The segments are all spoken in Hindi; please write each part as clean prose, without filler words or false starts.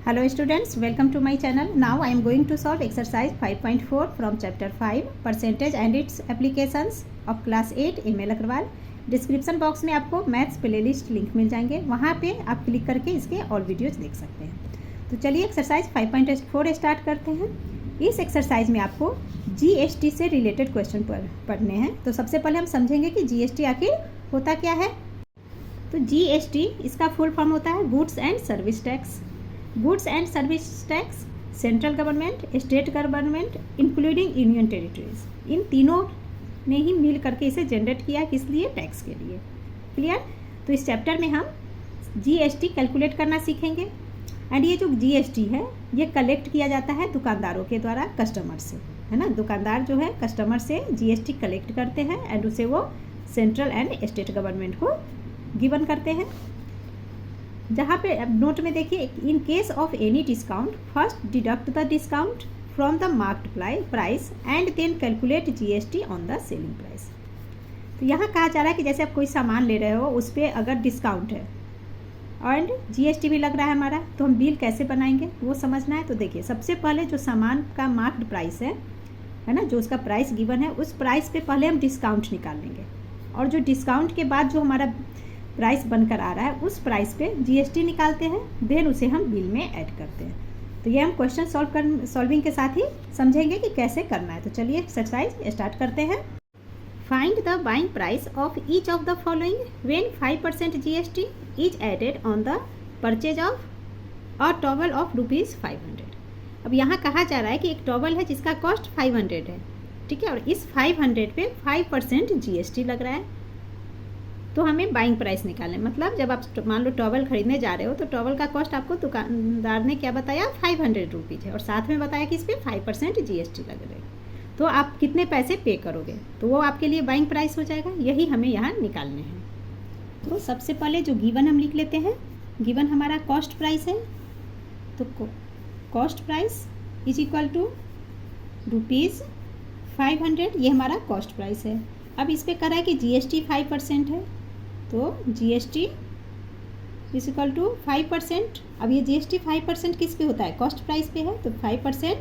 Hello students, welcome to my channel. Now I am going to solve exercise 5.4 from chapter 5 percentage and its applications of class 8 ML Agarwal. Description box में आपको मैथ्स प्लेलिस्ट लिंक मिल जाएंगे, वहाँ पे आप क्लिक करके इसके और वीडियोज देख सकते हैं। तो चलिए एक्सरसाइज 5.4 स्टार्ट करते हैं। इस एक्सरसाइज में आपको जीएसटी से रिलेटेड क्वेश्चन पढ़ने हैं। तो सबसे पहले हम समझेंगे कि जीएसटी आखिर होता क्या है। तो जीएसटी इसका फुल फॉर्म होता है goods and service tax. Goods and service tax central government, state government including union territories, इन तीनों ने ही मिल करके इसे जनरेट किया। किस लिए? टैक्स के लिए। क्लियर? तो इस चैप्टर में हम जीएसटी कैलकुलेट करना सीखेंगे। एंड ये जो जीएसटी है ये कलेक्ट किया जाता है दुकानदारों के द्वारा कस्टमर से, है ना। दुकानदार जो है कस्टमर से जीएसटी कलेक्ट करते हैं एंड उसे वो सेंट्रल एंड स्टेट गवर्नमेंट को गिवन करते हैं। जहाँ पे अब नोट में देखिए, in case of any discount first deduct the discount from the marked price and then calculate GST on the selling price. तो यहाँ कहा जा रहा है कि जैसे आप कोई सामान ले रहे हो उस पर अगर डिस्काउंट है एंड जीएसटी भी लग रहा है हमारा, तो हम बिल कैसे बनाएंगे वो समझना है। तो देखिए, सबसे पहले जो सामान का मार्क्ड प्राइस है ना, जो उसका प्राइस गिवन है उस प्राइस पे पहले हम डिस्काउंट निकाल लेंगे, और जो डिस्काउंट के बाद जो हमारा प्राइस बनकर आ रहा है उस प्राइस पे जीएसटी निकालते हैं, देन उसे हम बिल में ऐड करते हैं। तो ये हम क्वेश्चन सॉल्विंग के साथ ही समझेंगे कि कैसे करना है। तो चलिए एक्सरसाइज स्टार्ट करते हैं। Find the buying price of each of the following when 5% GST is added on the purchase of a towel of ₹500। अब यहाँ कहा जा रहा है कि एक टॉवल है जिसका कॉस्ट 500 है, ठीक है, और इस 500 पे 5% जीएसटी लग रहा है। तो हमें बाइंग प्राइस निकालना है। मतलब जब आप मान लो टॉवल खरीदने जा रहे हो तो टॉवल का कॉस्ट आपको दुकानदार ने क्या बताया, 500 रुपीज़ है, और साथ में बताया कि इस पर 5% जीएसटी लग रही है। तो आप कितने पैसे पे करोगे, तो वो आपके लिए बाइंग प्राइस हो जाएगा। यही हमें यहाँ निकालने हैं। तो सबसे पहले जो गिवन हम लिख लेते हैं, गिवन हमारा कॉस्ट प्राइस है, तो cost price is equal to ₹500, ये हमारा कॉस्ट प्राइस है। अब इस पर कह रहा है कि जीएसटी 5% है, तो जीएसटी इज इक्वल टू 5%। अब ये जीएसटी 5% किस पे होता है, कॉस्ट प्राइस पे है, तो 5%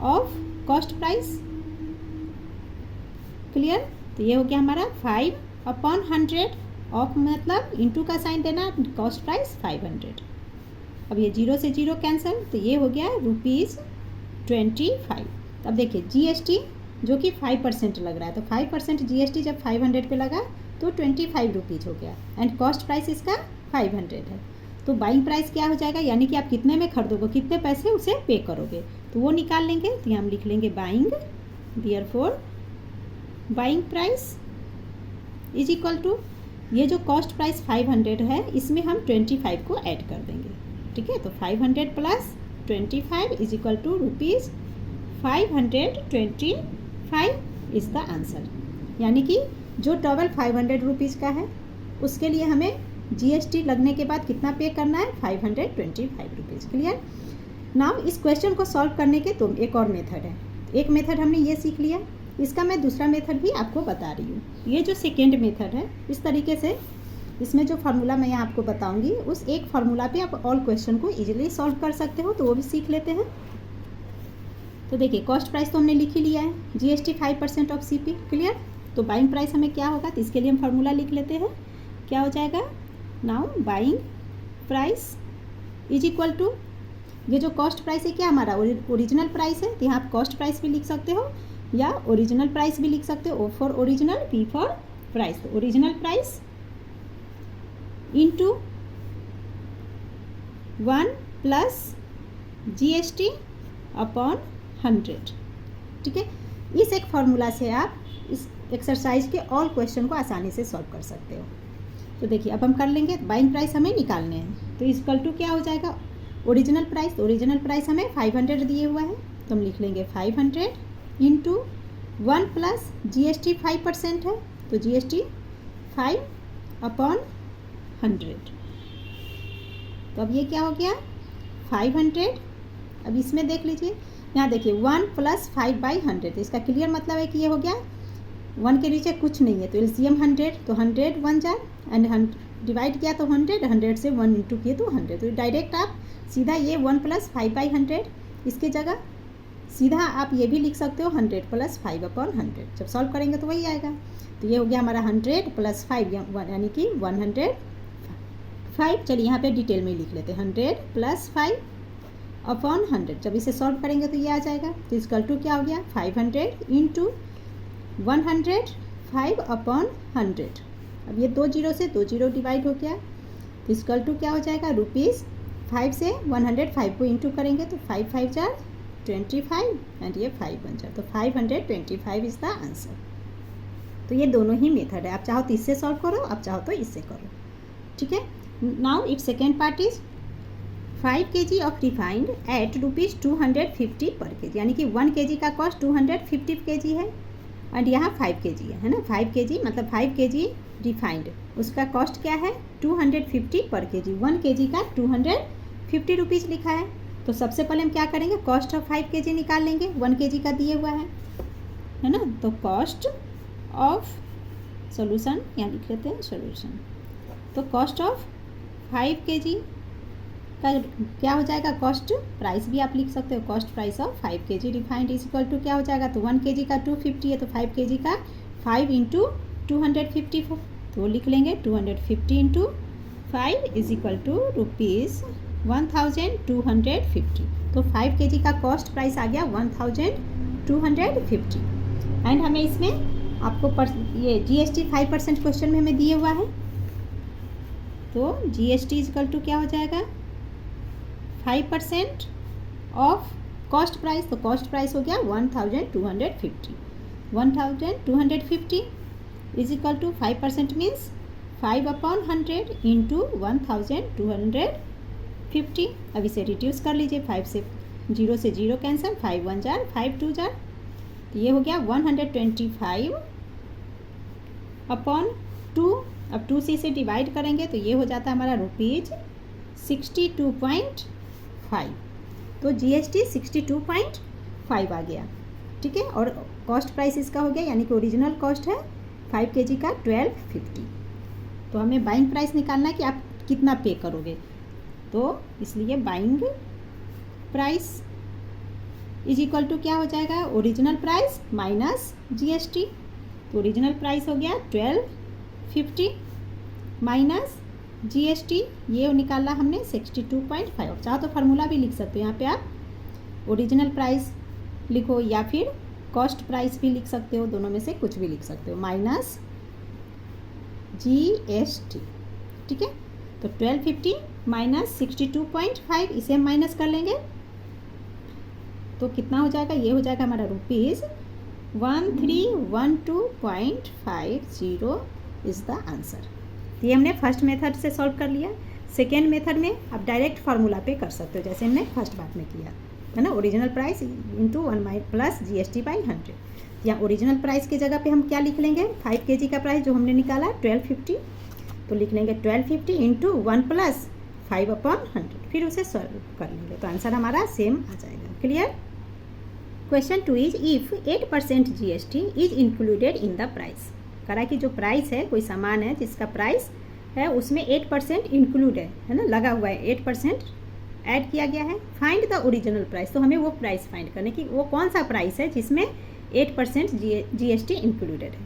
ऑफ कॉस्ट प्राइस। क्लियर? तो ये हो गया हमारा 5/100 ऑफ, मतलब इंटू का साइन देना, कॉस्ट प्राइस 500। अब ये 0 से 0 कैंसिल, तो ये हो गया ₹25। अब देखिए जीएसटी जो कि 5% लग रहा है, तो 5% जीएसटी जब 500 पे लगा तो ₹25 हो गया, एंड कॉस्ट प्राइस इसका 500 है। तो बाइंग प्राइस क्या हो जाएगा, यानी कि आप कितने में खरीदोगे, कितने पैसे उसे पे करोगे, तो वो निकाल लेंगे। तो यहाँ हम लिख लेंगे buying, therefore buying price is equal to, ये जो कॉस्ट प्राइस 500 है इसमें हम 25 को ऐड कर देंगे, ठीक है। तो 500 plus 25 is equal to ₹525 is the answer. यानी कि जो टॉवल 500 रुपीज़ का है उसके लिए हमें जीएसटी लगने के बाद कितना पे करना है, 525 रुपीज़। क्लियर? नाउ इस क्वेश्चन को सॉल्व करने के तो एक और मेथड है। एक मेथड हमने ये सीख लिया, इसका मैं दूसरा मेथड भी आपको बता रही हूँ। ये जो सेकेंड मेथड है, इस तरीके से इसमें जो फार्मूला मैं यहाँ आपको बताऊँगी उस एक फार्मूला पे आप ऑल क्वेश्चन को ईजिली सॉल्व कर सकते हो, तो वो भी सीख लेते हैं। तो देखिए, कॉस्ट प्राइस तो हमने लिख ही लिया है, जीएसटी 5% ऑफ सीपी। क्लियर? तो बाइंग प्राइस हमें क्या होगा, तो इसके लिए हम फार्मूला लिख लेते हैं। क्या हो जाएगा, now buying price is equal to, ये जो कॉस्ट प्राइस है क्या हमारा ओरिजिनल प्राइस है, तो यहाँ आप कॉस्ट प्राइस भी लिख सकते हो या ओरिजिनल प्राइस भी लिख सकते हो। O for original, P for price. तो original price into 1 plus GST upon 100, ठीक है। इस एक फार्मूला से आप इस एक्सरसाइज के ऑल क्वेश्चन को आसानी से सॉल्व कर सकते हो। तो देखिए, अब हम कर लेंगे। बाइंग प्राइस हमें निकालने हैं, तो इक्वल टू क्या हो जाएगा, ओरिजिनल प्राइस। तो ओरिजिनल प्राइस हमें 500 दिए हुआ है, तो हम लिख लेंगे 500 इंटू 1 प्लस जीएसटी 5% है, तो जीएसटी 5/100। तो अब ये क्या हो गया, 500। अब इसमें देख लीजिए, यहाँ देखिए 1 + 5/100, तो इसका क्लियर मतलब है कि ये हो गया 1 के नीचे कुछ नहीं है, तो एलसीएम 100, तो 100 1 जार एंड डिवाइड किया तो 100, 100 से 1 इंटू किए तो 100, तो डायरेक्ट आप सीधा ये 1 + 5/100 इसके जगह सीधा आप ये भी लिख सकते हो 100 + 5/100। जब सॉल्व करेंगे तो वही आएगा। तो ये हो गया हमारा 100 + 5 यानी कि 105। चलिए यहाँ पे डिटेल में लिख लेते हैं 100 + 5/100। जब इसे सॉल्व करेंगे तो ये आ जाएगा। तो इसका टू क्या हो गया 500 × 100 5/100। अब ये 2 0 से 2 0 डिवाइड हो गया। तो इसका टू क्या हो जाएगा रुपीज़ 5 से 105 को इंटू करेंगे तो 5 5 × 25 एंड ये 5 बन जाए, तो 525 इज़ द आंसर। तो ये दोनों ही मेथड है, आप चाहो तो इससे सॉल्व करो, आप चाहो तो इससे करो, ठीक है। Now it's second part is 5 kg of refined at ₹250 per kg, यानी कि 1 kg का कॉस्ट 250 kg है एंड यहाँ 5 kg है ना। 5 kg मतलब 5 kg रिफाइंड, उसका कॉस्ट क्या है 250 पर kg। 1 kg का 250 रुपीज़ लिखा है। तो सबसे पहले हम क्या करेंगे, कॉस्ट ऑफ 5 kg निकाल लेंगे। 1 kg का दिए हुआ है ना। तो कॉस्ट ऑफ सोल्यूशन यहाँ लिख लेते हैं सोल्यूशन। तो कॉस्ट ऑफ 5 kg का क्या हो जाएगा, कॉस्ट प्राइस भी आप लिख सकते हो। Cost price of 5 kg refined is equal to क्या हो जाएगा, तो 1 kg का 250 है तो 5 kg का 5 × 250, तो लिख लेंगे 250 × 5 इज इक्वल टू ₹1250। तो 5 kg का कॉस्ट प्राइस आ गया 1250 एंड हमें इसमें आपको ये GST 5% क्वेश्चन में हमें दिए हुआ है। तो GST इज इक्वल टू क्या हो जाएगा 5% ऑफ कॉस्ट प्राइस। तो कॉस्ट प्राइस हो गया 1250। 1250 is equal to 5% means 5/100 into 1250। अब इसे रिड्यूस कर लीजिए, 5 से 0 से 0 कैंसिल, 5 1 जार 5 2 जार, तो ये हो गया 125/2। अब 2c से डिवाइड करेंगे तो ये हो जाता है हमारा ₹62.5। तो GST 62.5 आ गया, ठीक है। और कॉस्ट प्राइस इसका हो गया, यानी कि ओरिजिनल कॉस्ट है 5 kg का 1250। तो हमें बाइंग प्राइस निकालना है कि आप कितना पे करोगे। तो इसलिए buying price is equal to क्या हो जाएगा, ओरिजिनल प्राइस माइनस GST। तो ओरिजिनल प्राइस हो गया 1250 माइनस GST, ये निकाला हमने 62.5। चाहो तो फार्मूला भी लिख सकते हो, यहाँ पे आप ओरिजिनल प्राइस लिखो या फिर कॉस्ट प्राइस भी लिख सकते हो, दोनों में से कुछ भी लिख सकते हो, माइनस GST, ठीक है। तो 1250 माइनस 62.5, इसे हम माइनस कर लेंगे तो कितना हो जाएगा, ये हो जाएगा हमारा ₹1312.50 इज़ द आंसर। ये हमने फर्स्ट मेथड से सॉल्व कर लिया। सेकेंड मेथड में आप डायरेक्ट फार्मूला पे कर सकते हो, जैसे हमने फर्स्ट पार्ट में किया है ना, original price into 1 plus GST/100। या ओरिजिनल प्राइस की जगह पे हम क्या लिख लेंगे, 5 kg का प्राइस जो हमने निकाला 1250, तो लिख लेंगे 1250 इंटू 1 प्लस 5/100, फिर उसे सॉल्व कर लेंगे तो आंसर हमारा सेम आ जाएगा। Clear. Question 2 is if 8% GST is included in the price. करा कि जो प्राइस है, कोई सामान है जिसका प्राइस है उसमें 8% इंक्लूड है ना, लगा हुआ है, 8% ऐड किया गया है। Find the original price. तो हमें वो प्राइस फाइंड करने की, वो कौन सा प्राइस है जिसमें 8% GST इंक्लूडेड है।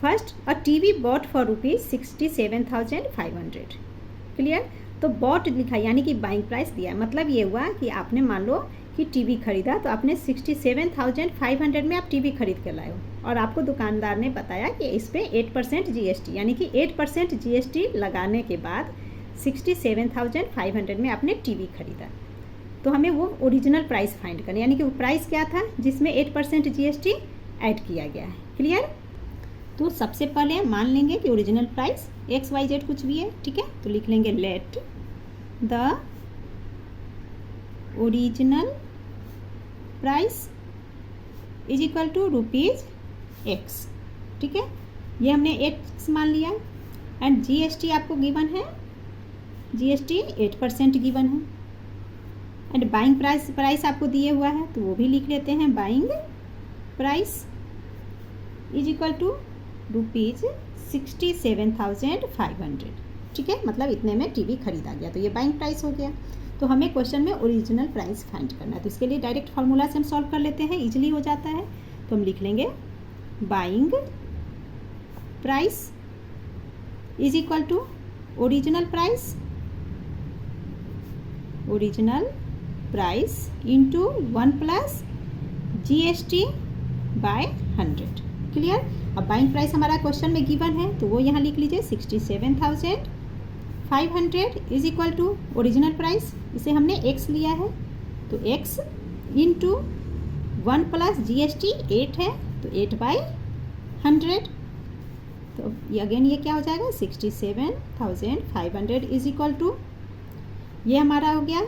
First, a TV bought for ₹67,500। Clear. तो बॉट लिखा यानी कि बाइंग प्राइस दिया है, मतलब ये हुआ कि आपने मान लो कि टीवी खरीदा, तो आपने 67,500 में आप टीवी खरीद कर लाए हो और आपको दुकानदार ने बताया कि इस पर 8% GST, यानी कि 8% GST लगाने के बाद 67,500 में आपने टीवी खरीदा। तो हमें वो ओरिजिनल प्राइस फाइंड करना, यानी कि वो प्राइस क्या था जिसमें 8% GST ऐड किया गया है। क्लियर। तो सबसे पहले मान लेंगे कि ओरिजिनल प्राइस XYZ कुछ भी है, ठीक है। तो लिख लेंगे let the original price is equal to ₹X, ठीक है। ये हमने X मान लिया एंड GST आपको गिवन है, GST 8% गिवन है एंड बाइंग प्राइस आपको दिए हुआ है, तो वो भी लिख लेते हैं, buying price is equal to ₹67,500। ठीक है, मतलब इतने में टीवी खरीदा गया, तो ये बाइंग प्राइस हो गया। तो हमें क्वेश्चन में ओरिजिनल प्राइस फाइंड करना है, तो इसके लिए डायरेक्ट फार्मूला से हम सॉल्व कर लेते हैं, इजीली हो जाता है। तो हम लिख लेंगे buying price is equal to original price into 1 plus GST by 100। Clear. अब बाइंग प्राइस हमारा क्वेश्चन में गिवन है, तो वो यहाँ लिख लीजिए 67,500 is equal to original price, इसे हमने x लिया है, तो x इंटू 1 प्लस GST 8 है, तो 8/100। तो अगेन ये क्या हो जाएगा 67,500 इज इक्वल टू, ये हमारा हो गया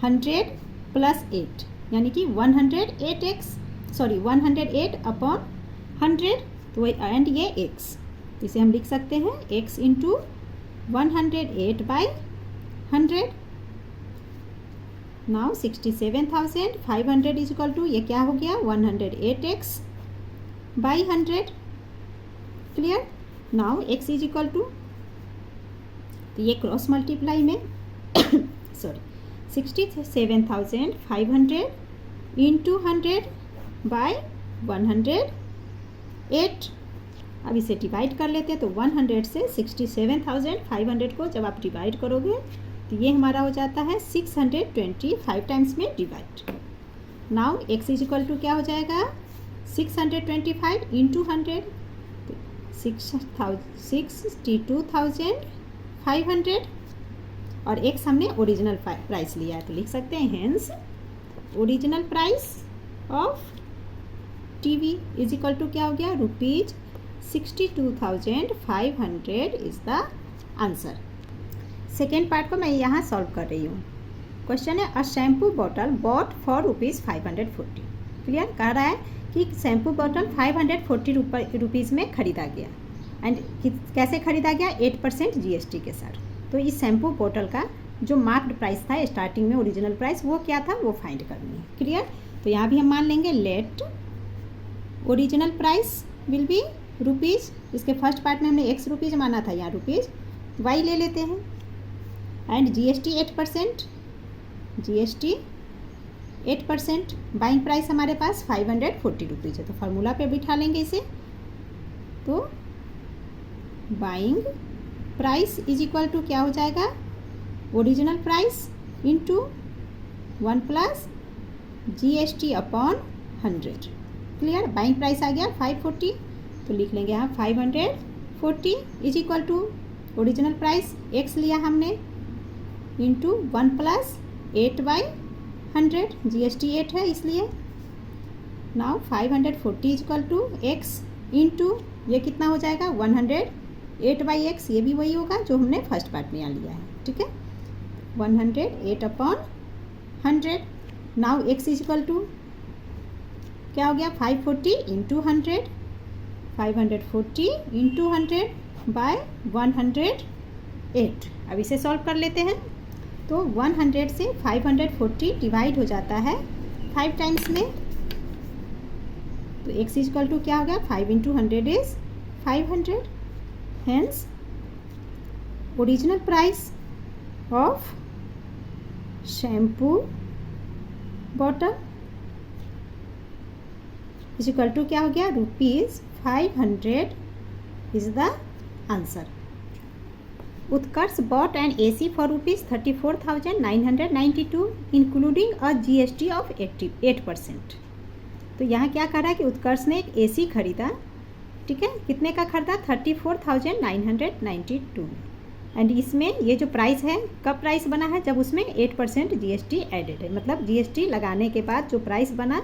100 प्लस 8 यानी कि 108 अपॉन 100, तो एंड ये x, तो इसे हम लिख सकते हैं x into 108/100। Now 67,500 is equal to, ये क्या हो गया 108x/100। Clear. Now x is equal to, तो ये क्रॉस मल्टीप्लाई में 67,500 इंटू 100/108। अब इसे डिवाइड कर लेते हैं, तो 100 से 67,500 को जब आप डिवाइड करोगे तो ये हमारा हो जाता है 625 टाइम्स में divide. Now x is equal to क्या हो जाएगा 625 इंटू 100, 62,500, और x हमने ओरिजिनल प्राइस लिया है, तो लिख सकते हैं hence original price of TV is equal to क्या हो गया ₹62,500 is the answer. Second part को मैं यहाँ सॉल्व कर रही हूँ। क्वेश्चन है a shampoo bottle bought for ₹540। Clear. कह रहा है कि शैम्पू बॉटल 540 रुपीज़ में खरीदा गया, एंड कैसे खरीदा गया 8% GST के साथ। तो इस शैम्पू बॉटल का जो मार्क्ड प्राइस था स्टार्टिंग में ओरिजिनल प्राइस वो क्या था वो फाइंड करनी है। क्लियर। तो यहाँ भी हम मान लेंगे let original price will be rupees, इसके फर्स्ट पार्ट में हमने x रुपीज़ माना था, यहाँ रुपीज़ y ले लेते हैं, एंड GST 8%, बाइंग प्राइस हमारे पास 540 रुपीज़ है, तो फार्मूला पे बिठा लेंगे इसे। तो buying price is equal to क्या हो जाएगा original price into 1 plus GST upon 100। Clear. Buying price आ गया 540, तो लिख लेंगे यहाँ 540 is equal to original price x लिया हमने इंटू 1 प्लस 8/100, GST 8 है इसलिए। Now 540 is equal to x into ये कितना हो जाएगा 108/x, ये भी वही होगा जो हमने फर्स्ट पार्ट में यहाँ लिया है। ठीक है, 108 upon 100। Now x is equal to क्या हो गया 540 इंटू 100, 540 इंटू 100/108। अब इसे सॉल्व कर लेते हैं। तो 100 से 540 डिवाइड हो जाता है 5 टाइम्स में, तो x इज इक्वल टू क्या हो गया 5 into 100 is 500। Hence original price of shampoo bottle is equal to क्या हो गया ₹500 is the answer. Utkarsh bought an AC for ₹34,992 including a GST of 8%। तो यहाँ क्या कह रहा है कि उत्कर्ष ने एक AC खरीदा, ठीक है, कितने का खरीदा 34,992 में, एंड इसमें ये जो प्राइस है कब प्राइस बना है जब उसमें 8% GST एडेड है, मतलब GST लगाने के बाद जो प्राइस बना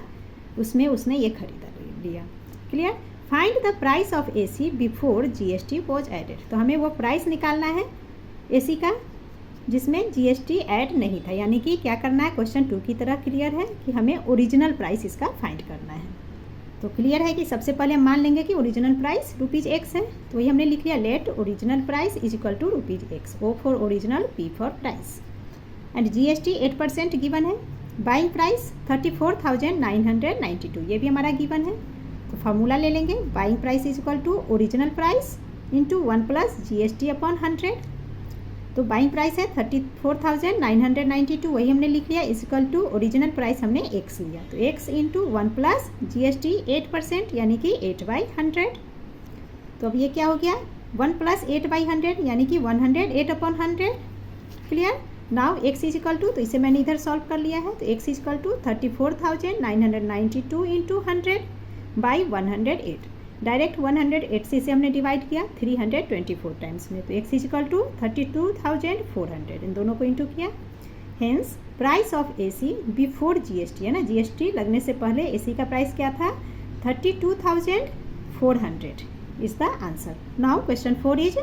उसमें उसने ये खरीदा लिया। Clear. Find the price of AC before GST was added. तो हमें वो प्राइस निकालना है AC का जिसमें GST ऐड नहीं था, यानी कि क्या करना है क्वेश्चन 2 की तरह क्लियर है कि हमें ओरिजिनल प्राइस इसका फाइंड करना है। तो क्लियर है कि सबसे पहले हम मान लेंगे कि ओरिजिनल प्राइस ₹x है, तो वही हमने लिख लिया let original price is equal to ₹x, O for original, P for price, and GST 8% given है। बाइंग प्राइस 34,992 ये भी हमारा गिवन है, तो फार्मूला ले लेंगे buying price is equal to original price into 1 plus GST upon 100। तो बाइंग प्राइस है 34,992, वही हमने लिख लिया, इक्वल टू ओरिजिनल प्राइस हमने x लिया, तो x इंटू 1 प्लस GST 8% यानी कि 8/100। तो अब ये क्या हो गया, 1 प्लस 8/100 यानी कि 108/100। Clear. Now x is equal to, तो इसे मैंने इधर सॉल्व कर लिया है, तो x is equal to 34,992 into 100/108। Direct 108 से इसे हमने डिवाइड किया 324 टाइम्स में, तो x इज इक्वल टू 32,400, इन दोनों को इंटू किया। Hence price of AC before GST है ना, GST लगने से पहले AC का प्राइस क्या था, 32,400 is the answer. Now question 4 is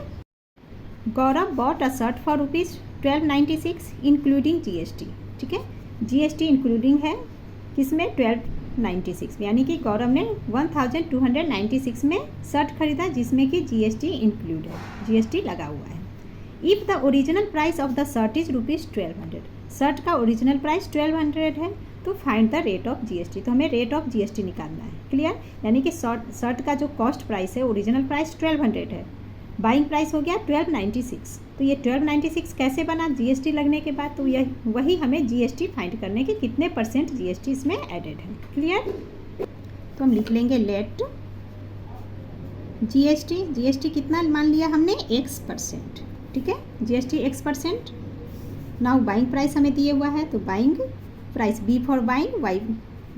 Gaurav bought a shirt for ₹1296 including GST। ठीक है, GST इंक्लूडिंग है किसमें, 1296, यानी कि गौरव ने 1296 में शर्ट खरीदा जिसमें कि GST इंक्लूड है, GST लगा हुआ है। If the original price of the shirt is ₹1200, shirt का ओरिजिनल प्राइस 1200 है, तो find the rate of GST, तो हमें रेट ऑफ GST निकालना है। क्लियर, यानी कि शर्ट का जो कॉस्ट प्राइस है, ओरिजिनल प्राइस 1200 है, बाइंग प्राइस हो गया 1296, तो ये 1296 कैसे बना, GST लगने के बाद, तो यह वही हमें GST फाइंड करने के कितने % GST इसमें एडेड है। क्लियर, तो हम लिख लेंगे लेट GST कितना मान लिया हमने, X%। ठीक है, GST X%। Now buying price हमें दिए हुआ है, तो buying price B for buying, Y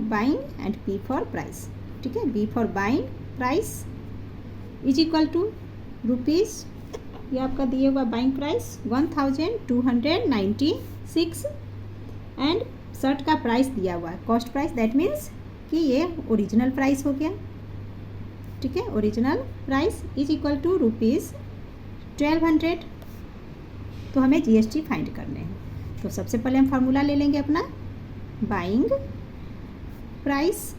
buying and P for price. ठीक है, B for buying price is equal to rupees, ये आपका दिए हुआ बाइंग प्राइस 1296 एंड शर्ट का प्राइस दिया हुआ है, कॉस्ट प्राइस, दैट मीन्स कि ये ओरिजिनल प्राइस हो गया। ठीक है, original price is equal to ₹1200, तो हमें GST फाइंड करने हैं। तो सबसे पहले हम फार्मूला ले लेंगे अपना, buying price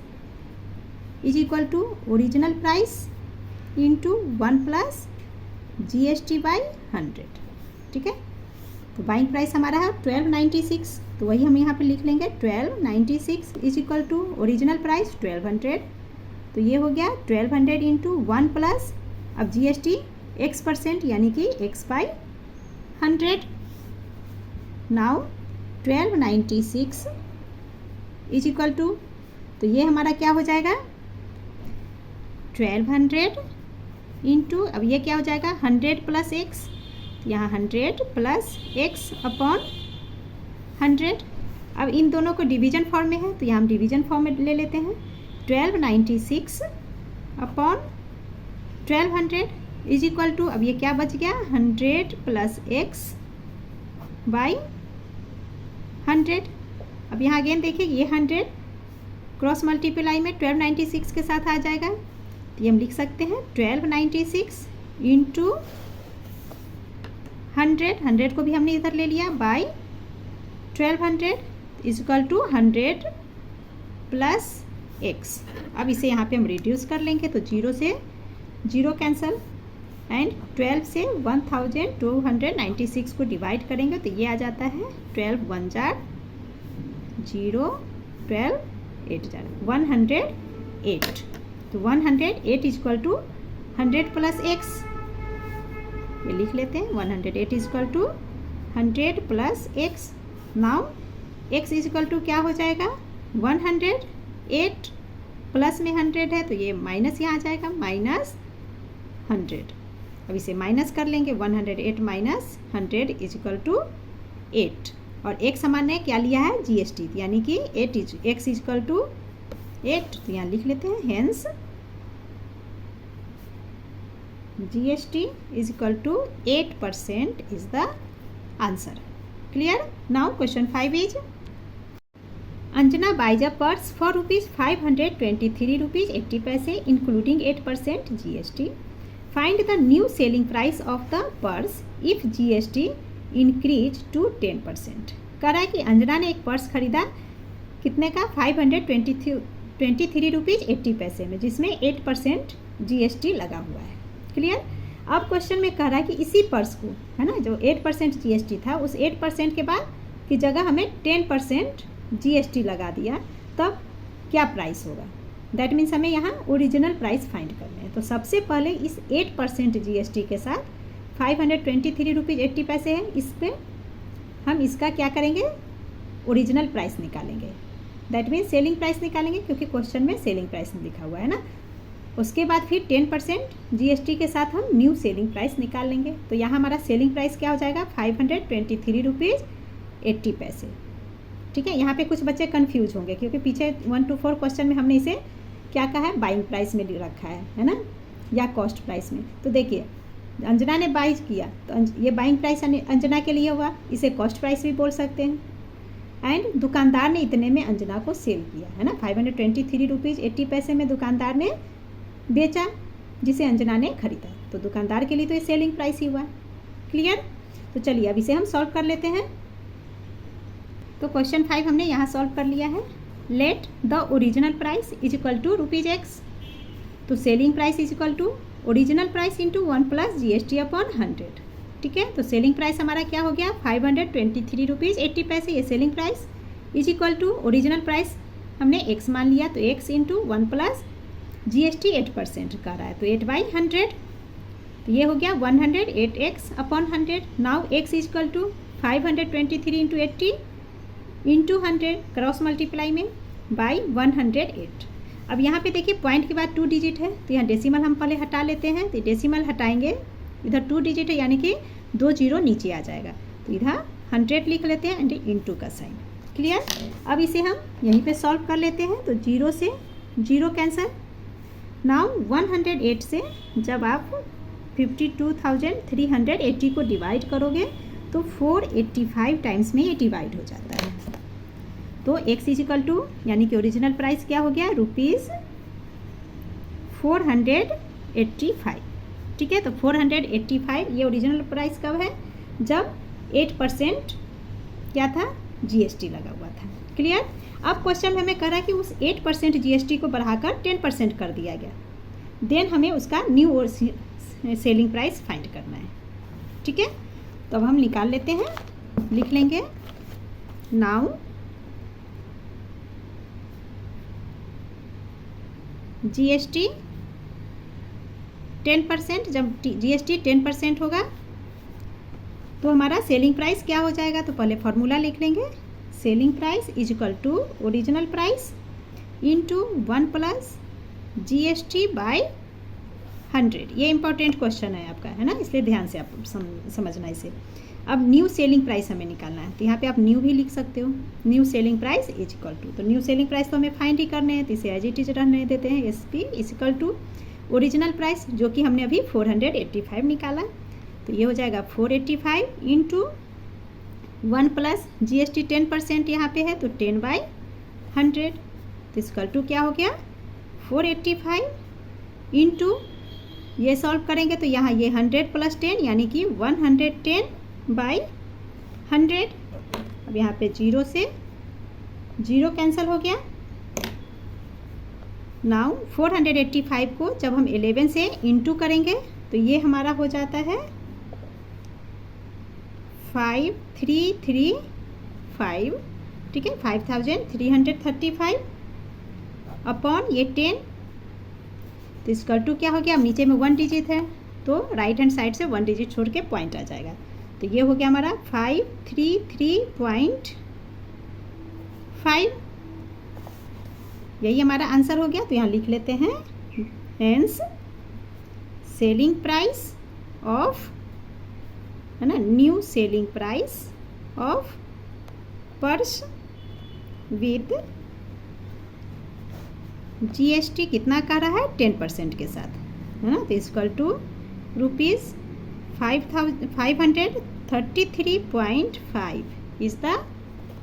is equal to original price into 1 plus GST/100। ठीक है, तो बाइंग प्राइस हमारा है 1296, तो वही हम यहाँ पे लिख लेंगे 1296 is equal to original price 1200, तो ये हो गया 1200 इंटू 1 प्लस, अब GST X% यानी कि X/100। Now 1296 is equal to, तो ये हमारा क्या हो जाएगा 1200 इंटू, अब ये क्या हो जाएगा 100 प्लस x, यहाँ 100 प्लस x अपॉन 100। अब इन दोनों को डिवीजन फॉर्म में है, तो यहाँ हम डिवीजन फॉर्म में ले लेते हैं, 1296 अपॉन 1200 इज इक्वल टू, अब ये क्या बच गया 100 प्लस x बाई 100। अब यहाँ अगेन देखिए, ये 100 क्रॉस मल्टीप्लाई में 1296 के साथ आ जाएगा, तो ये हम लिख सकते हैं 1296 इंटू 100 को भी हमने इधर ले लिया by 1200 is equal to 100 plus x। अब इसे यहाँ पे हम रिड्यूस कर लेंगे, तो 0 से 0 कैंसल एंड 12 से 1296 को डिवाइड करेंगे, तो ये आ जाता है 12 1 जार 0, 12 8 जार 108, तो 108 is equal to 100 plus x, ये लिख लेते हैं 108 is equal to 100 plus x। Now x is equal to क्या हो जाएगा 108 प्लस में 100 है, तो ये माइनस यहाँ आ जाएगा -100। अब इसे माइनस कर लेंगे, 108 माइनस 100 इज इक्वल टू 8, और x हमारे क्या लिया है GST, यानी कि x इज इक्वल टू 8, तो यहाँ लिख लेते हैं hence GST is equal to 8% is the answer. Clear. Now question 5 is Anjana buys a purse for ₹523.80 including 8% GST. Find the new selling price of the purse if GST increased to 10%. कह रहा है कि अंजना ने एक पर्स खरीदा कितने का 523.80 में, जिसमें 8% GST लगा हुआ है। क्लियर। अब क्वेश्चन में कह रहा है कि इसी पर्स को है ना, जो 8% GST था, उस 8% के बाद की जगह हमें 10% GST लगा दिया, तब क्या प्राइस होगा। दैट मीन्स हमें यहाँ ओरिजिनल प्राइस फाइंड करना है। तो सबसे पहले इस 8% GST के साथ ₹523.80 है। इस पर हम इसका क्या करेंगे, ओरिजिनल प्राइस निकालेंगे, दैट मीन्स सेलिंग प्राइस निकालेंगे, क्योंकि क्वेश्चन में सेलिंग प्राइस लिखा हुआ है ना। उसके बाद फिर 10% GST के साथ हम न्यू सेलिंग प्राइस निकाल लेंगे। तो यहाँ हमारा सेलिंग प्राइस क्या हो जाएगा, ₹523.80। ठीक है, यहाँ पे कुछ बच्चे कंफ्यूज होंगे, क्योंकि पीछे 1 to 4 क्वेश्चन में हमने इसे क्या कहा है, बाइंग प्राइस में रखा है ना, या कॉस्ट प्राइस में। तो देखिए अंजना ने बाई किया तो ये बाइंग प्राइस अंजना के लिए हुआ, इसे कॉस्ट प्राइस भी बोल सकते हैं। एंड दुकानदार ने इतने में अंजना को सेल किया है ना, ₹523.80 में दुकानदार ने बेचा जिसे अंजना ने खरीदा, तो दुकानदार के लिए तो ये सेलिंग प्राइस ही हुआ। क्लियर। तो चलिए अब इसे हम सॉल्व कर लेते हैं। तो क्वेश्चन 5 हमने यहाँ सॉल्व कर लिया है। Let the original price is equal to ₹X, तो selling price is equal to original price into 1 + GST upon 100। ठीक है, तो सेलिंग प्राइस हमारा क्या हो गया, ₹523.80, ये selling price is equal to original price हमने x मान लिया, तो x इंटू 1 + GST 8% का रहा है, तो 8/100, तो ये हो गया 108x upon 100। Now x is equal to 523 into 80 into 100 cross multiply में बाई 108। अब यहाँ पे देखिए पॉइंट के बाद 2 डिजिट है, तो यहाँ डेसिमल हम पहले हटा लेते हैं, तो डेसिमल हटाएंगे, इधर 2 डिजिट है यानी कि 2 जीरो नीचे आ जाएगा, तो इधर 100 लिख लेते हैं एंड इंटू का साइन। क्लियर। अब इसे हम यहीं पे सॉल्व कर लेते हैं, तो 0 से 0 कैंसल। नाउ 108 से जब आप 52,380 को डिवाइड करोगे तो 485 टाइम्स में ये डिवाइड हो जाता है। तो x इज इक्वल टू यानी कि ओरिजिनल प्राइस क्या हो गया, ₹485। ठीक है, तो 485 ये ओरिजिनल प्राइस कब है, जब 8% क्या था, GST लगा हुआ था। क्लियर। अब क्वेश्चन में हमें करा कि उस 8% GST को बढ़ाकर 10% कर दिया गया, देन हमें उसका न्यू सेलिंग प्राइस फाइंड करना है। ठीक है, तो अब हम निकाल लेते हैं, लिख लेंगे नाउ GST 10%, जब GST 10% होगा तो हमारा सेलिंग प्राइस क्या हो जाएगा, तो पहले फॉर्मूला लिख लेंगे, selling price is equal to original price into 1 + GST by 100। ये इंपॉर्टेंट क्वेश्चन है आपका, है ना, इसलिए ध्यान से आप समझना इसे। अब न्यू सेलिंग प्राइस हमें निकालना है, तो यहाँ पे आप न्यू भी लिख सकते हो, new selling price is equal to, तो न्यू सेलिंग प्राइस तो हमें फाइंड ही करने हैं, तो इसे एज इट इज रहने देते हैं, SP is equal to original price जो कि हमने अभी 485 निकाला, तो ये हो जाएगा 485 इंटू 1 + GST 10% यहाँ पे है, तो 10/100, तो इक्वल टू क्या हो गया 485 इंटू, ये सॉल्व करेंगे तो यहाँ ये 100 + 10 यानी कि 110/100। अब यहाँ पे 0 से 0 कैंसिल हो गया। नाउ 485 को जब हम 11 से इंटू करेंगे तो ये हमारा हो जाता है 5335। ठीक है, 5335 अपॉन ये 10, तो इसका टू क्या हो गया, अब नीचे में 1 डिजिट है तो राइट हैंड साइड से 1 डिजिट छोड़ के पॉइंट आ जाएगा, तो ये हो गया हमारा 533.5, यही हमारा आंसर हो गया। तो यहाँ लिख लेते हैं हेंस सेलिंग प्राइस ऑफ, है ना, new selling price of purse with GST कितना का रहा है 10% के साथ, है ना, तो equal to ₹533.5 is the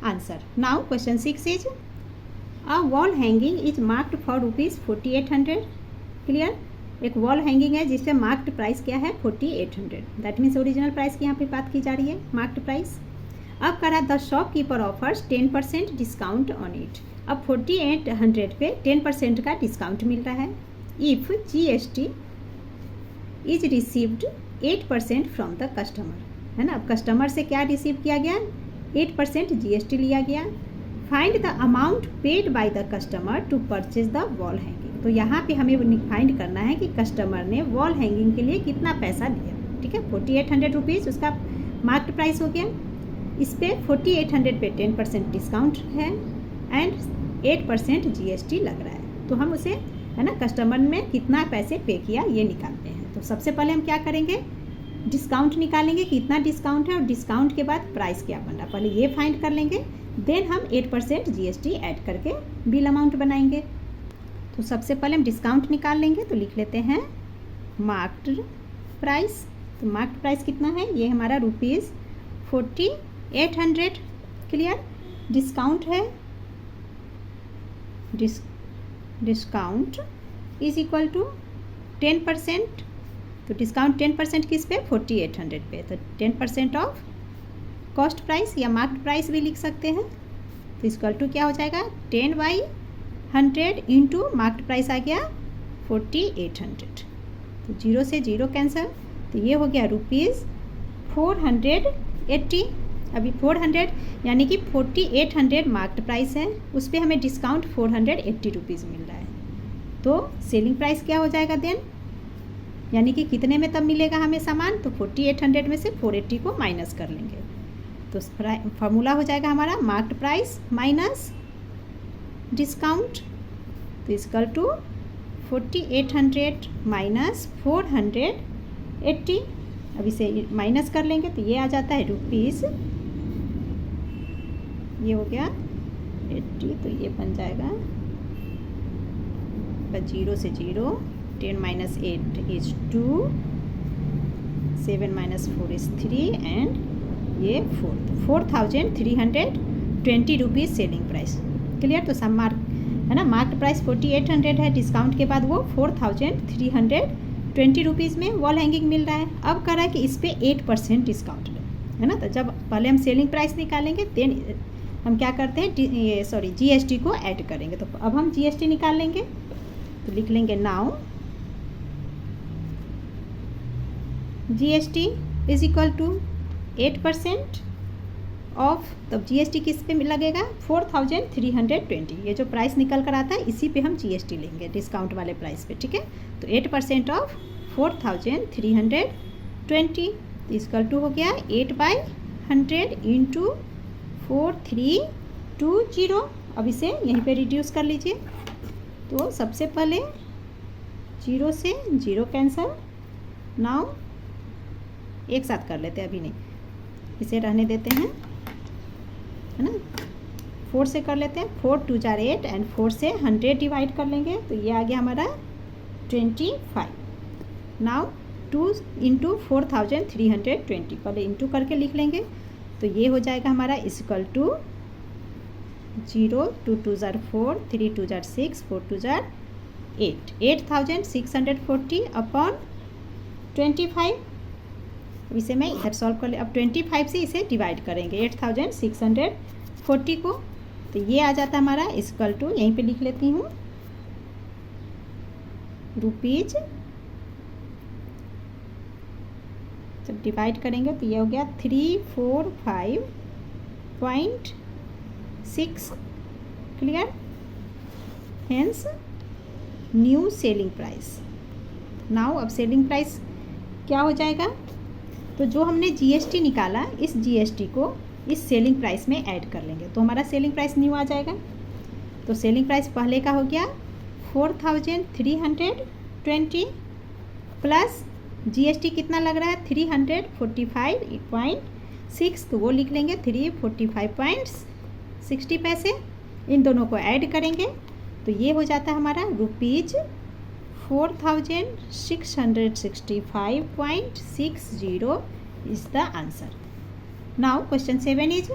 answer. Now question 6 is a wall hanging is marked for ₹4800। Clear, एक वॉल हैंगिंग है जिसपे मार्क्ड प्राइस क्या है 4800, दैट मीन्स ओरिजिनल प्राइस की यहाँ पे बात की जा रही है, मार्क्ड प्राइस। अब करा the shopkeeper offers 10% discount on it, अब 4800 पे 10% का डिस्काउंट मिल रहा है। If GST is received 8% from the customer, है ना, अब कस्टमर से क्या रिसीव किया गया 8% GST लिया गया। Find the amount paid by the customer to purchase the wall hanging, तो यहाँ पे हमें फाइंड करना है कि कस्टमर ने वॉल हैंगिंग के लिए कितना पैसा दिया। ठीक है। 4800 रुपीज़ उसका मार्केट प्राइस हो गया। इस पर 4800 पे 10% डिस्काउंट है एंड 8% GST लग रहा है। तो हम उसे है ना कस्टमर में कितना पैसे पे किया ये निकालते हैं। तो सबसे पहले हम क्या करेंगे, डिस्काउंट निकालेंगे, कितना डिस्काउंट है और डिस्काउंट के बाद प्राइस क्या बन रहा है, पहले ये फाइंड कर लेंगे। देन हम 8% GST ऐड करके बिल अमाउंट बनाएंगे। तो सबसे पहले हम डिस्काउंट निकाल लेंगे। तो लिख लेते हैं मार्क्ड प्राइस। तो मार्क्ड प्राइस कितना है, ये हमारा ₹4800। क्लियर। डिस्काउंट है, डिस्काउंट इज इक्वल टू 10%। तो डिस्काउंट 10% किस पे, 4800 पे। तो 10% ऑफ कॉस्ट प्राइस या मार्केट प्राइस भी लिख सकते हैं। तो इक्वल टू क्या हो जाएगा, 10/100 इंटू मार्केट प्राइस आ गया 4800। तो 0 से 0 कैंसिल। तो ये हो गया ₹480। अभी 400 यानी कि 4800 मार्केट प्राइस है, उस पर हमें डिस्काउंट 480 रुपीज़ मिल रहा है। तो सेलिंग प्राइस क्या हो जाएगा देन, यानी कि कितने में तब मिलेगा हमें सामान। तो 4800 में से 480 को माइनस कर लेंगे। तो फार्मूला हो जाएगा हमारा मार्केट प्राइस माइनस डिस्काउंट। तो इक्वल टू 4800 माइनस 480। अब इसे माइनस कर लेंगे तो ये आ जाता है रुपीज़, ये हो गया 80। तो ये बन जाएगा 0 से 0, 10 minus 8 is 2, 7 minus 4 is 3 and ये 4320 रुपीज़ सेलिंग प्राइस। क्लियर। तो सब मार्क है ना, मार्केट प्राइस 4800 है, डिस्काउंट के बाद वो 4320 रुपीज़ में वॉल हैंगिंग मिल रहा है। अब कह रहा है कि इस पर 8% डिस्काउंट है ना। तो जब पहले हम सेलिंग प्राइस निकालेंगे देन हम क्या करते हैं, ये GST को ऐड करेंगे। तो अब हम GST निकाल लेंगे। तो लिख लेंगे now GST is equal to 8% of. तब GST किस पे लगेगा, 4320। ये जो प्राइस निकल कर आता है इसी पे हम GST लेंगे, डिस्काउंट वाले प्राइस पे। ठीक है। तो 8% ऑफ 4320 इक्वल टू हो गया 8/100 इंटू 4320। अब इसे यहीं पे रिड्यूस कर लीजिए। तो सबसे पहले 0 से 0 कैंसल। नाउ एक साथ कर लेते हैं, अभी नहीं, इसे रहने देते हैं है ना। 4 से कर लेते हैं, 4 2 जार 8 एंड 4 से 100 डिवाइड कर लेंगे। तो ये आ गया हमारा 25। नाउ 2 इंटू 4320, पहले इंटू करके लिख लेंगे। तो ये हो जाएगा हमारा इक्वल टू 0, 2 2 जार 4, 3 2 जार 6, 4 2 जार 8, 8640 अपॉन 25। अब इसे मैं इधर सॉल्व कर ले। अब 25 से इसे डिवाइड करेंगे 8640 को। तो ये आ जाता है हमारा इक्वल टू, यहीं पे लिख लेती हूँ, रुपीज। जब डिवाइड करेंगे तो ये हो गया 345.6। Clear. Hence new selling price. Now अब सेलिंग प्राइस क्या हो जाएगा, तो जो हमने GST निकाला इस GST को इस सेलिंग प्राइस में ऐड कर लेंगे। तो हमारा सेलिंग प्राइस न्यू आ जाएगा। तो सेलिंग प्राइस पहले का हो गया 4320 प्लस GST कितना लग रहा है, 345.6। तो वो लिख लेंगे 345.60 पैसे। इन दोनों को ऐड करेंगे तो ये हो जाता है हमारा rupees 4665.60 is the answer. Now question 7 is,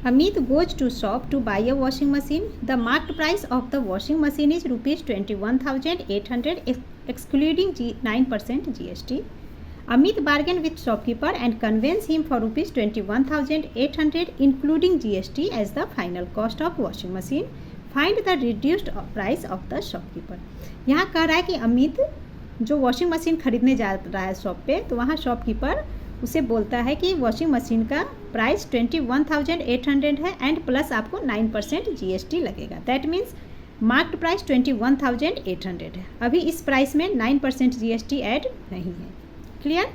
Amit goes to shop to buy a washing machine. The marked price of the washing machine is rupees 21,800 excluding 9% GST. Amit bargained with shopkeeper and convinced him for rupees 21,800 including GST as the final cost of washing machine. Find the reduced price of the shopkeeper. यहाँ कह रहा है कि अमित जो वॉशिंग मशीन खरीदने जा रहा है शॉप पे, तो वहाँ शॉपकीपर उसे बोलता है कि वॉशिंग मशीन का प्राइस 21,800 है एंड प्लस आपको 9% GST लगेगा। दैट मीन्स मार्क्ड प्राइस 21,800 है। अभी इस प्राइस में 9% GST ऐड नहीं है। क्लियर।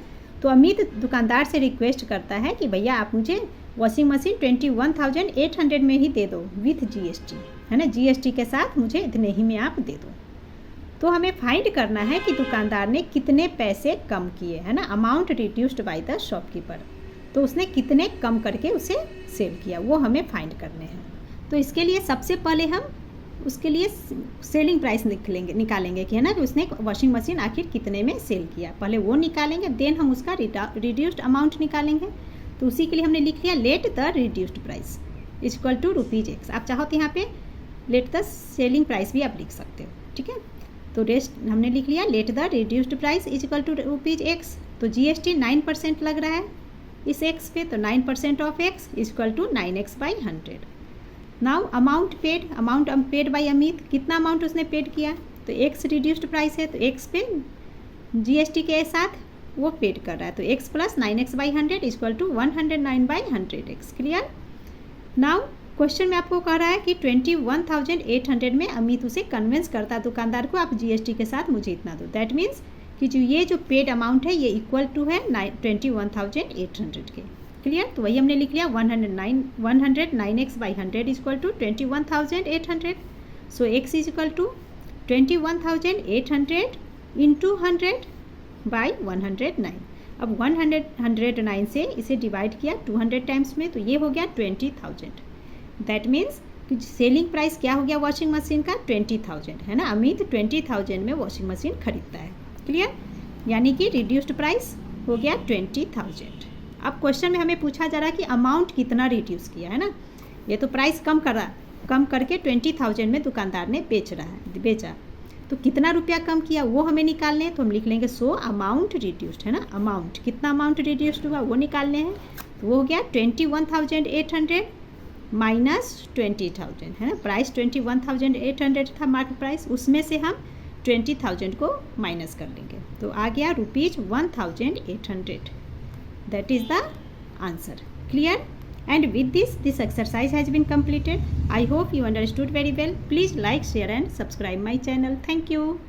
तो अमित दुकानदार से रिक्वेस्ट करता है कि भैया आप मुझे वॉशिंग मशीन 21,800 में ही दे दो विथ जीएसटी, है ना, जीएसटी के साथ मुझे इतने ही में आप दे दो। तो हमें फाइंड करना है कि दुकानदार ने कितने पैसे कम किए, है ना, amount reduced by the shopkeeper. तो उसने कितने कम करके उसे सेल किया वो हमें फाइंड करने हैं। तो इसके लिए सबसे पहले हम उसके लिए सेलिंग प्राइस निकालेंगे कि, है ना, कि उसने वॉशिंग मशीन आखिर कितने में सेल किया, पहले वो निकालेंगे, देन हम उसका रिड्यूस्ड अमाउंट निकालेंगे। तो उसी के लिए हमने लिख लिया let the reduced price is equal to ₹X। आप चाहो तो यहाँ पे लेट द सेलिंग प्राइस भी आप लिख सकते हो, ठीक है। तो रेस्ट हमने लिख लिया let the reduced price is equal to ₹X। तो जीएसटी 9% लग रहा है इस x पे, तो 9% of x is equal to 9x/100। Now amount paid by Amit, कितना अमाउंट उसने पेड किया, तो x रिड्यूस्ड प्राइस है तो x पे जीएसटी के साथ वो पेड कर रहा है, तो x plus 9x/100 is equal to 109/100x। Clear. Now question में आपको कह रहा है कि 21,800 में अमित उसे कन्विंस करता है दुकानदार को आप जीएसटी के साथ मुझे इतना दो। दैट मीन्स कि जो पेड अमाउंट है ये इक्वल टू है 21,800 के। क्लियर। तो वही हमने लिख लिया 109x/100 is equal to 21,800। So x is equal to 21,800 into 100/109। अब 109 से इसे डिवाइड किया 200 टाइम्स में, तो ये हो गया 20,000। दैट मीन्स कि सेलिंग प्राइस क्या हो गया वॉशिंग मशीन का 20,000, है ना। अमित 20,000 में वॉशिंग मशीन खरीदता है। क्लियर। यानी कि रिड्यूस्ड प्राइस हो गया 20,000। अब क्वेश्चन में हमें पूछा जा रहा है कि अमाउंट कितना रिड्यूस किया, है ना। ये तो प्राइस कम करके 20,000 में दुकानदार ने बेचा, तो कितना रुपया कम किया वो हमें निकालने हैं। तो हम लिख लेंगे सो अमाउंट रिड्यूस्ड, है ना, अमाउंट कितना अमाउंट रिड्यूस्ड हुआ वो निकालने हैं। तो वो हो गया 21,800 माइनस 20,000, है ना। प्राइस 21,800 था मार्केट प्राइस, उसमें से हम 20,000 को माइनस कर लेंगे, तो आ गया ₹1,800। That is the answer. Clear. And with this exercise has been completed. I hope you understood very well. Please like, share and subscribe my channel. Thank you.